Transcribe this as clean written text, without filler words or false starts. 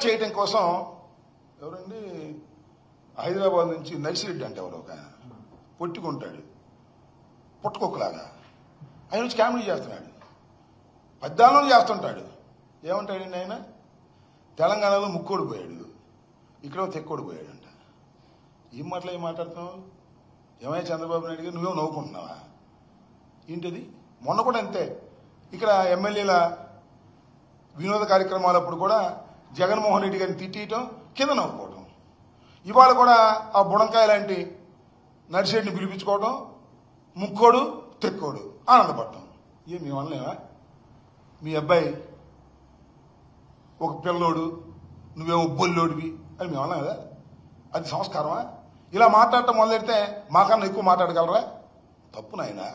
Divert చేయడం కోసం ఎవరండి హైదరాబాద్ నుంచి నర్సిరెడ్డి అంటే ఎవరు ఒక పొట్టుకుంటాడు పుట్టుకొక్కలాగా ఆయన నుంచి కామెడీ చేస్తున్నాడు, పద్దాలను చేస్తుంటాడు. ఏమంటాడండి ఆయన? తెలంగాణలో ముక్కోడు పోయాడు, ఇక్కడ తెక్కోడు పోయాడంట. ఏం మాట్లాడుతున్నావు? ఏమైనా చంద్రబాబు నాయుడు గారు నువ్వేమో నవ్వుకుంటున్నావా ఏంటిది? మొన్న కూడా అంతే, ఇక్కడ ఎమ్మెల్యేల వినోద కార్యక్రమాలప్పుడు కూడా జగన్మోహన్ రెడ్డి గారిని తిట్టేయటం, కింద నవ్వుకోవటం. ఇవాళ కూడా ఆ బుడంకాయ లాంటి నర్సిరెడ్డిని పిలిపించుకోవటం, ముక్కోడు తెక్కోడు ఆనందపడటం. మీ వల్లనేవా? మీ అబ్బాయి ఒక పిల్లోడు, నువ్వేమో బొల్లోడివి అని మేము అన్నాం కదా, అది సంస్కారమా? ఇలా మాట్లాడటం మొదలెడితే మాకన్నా ఎక్కువ మాట్లాడగలరా? తప్పు నాయనా.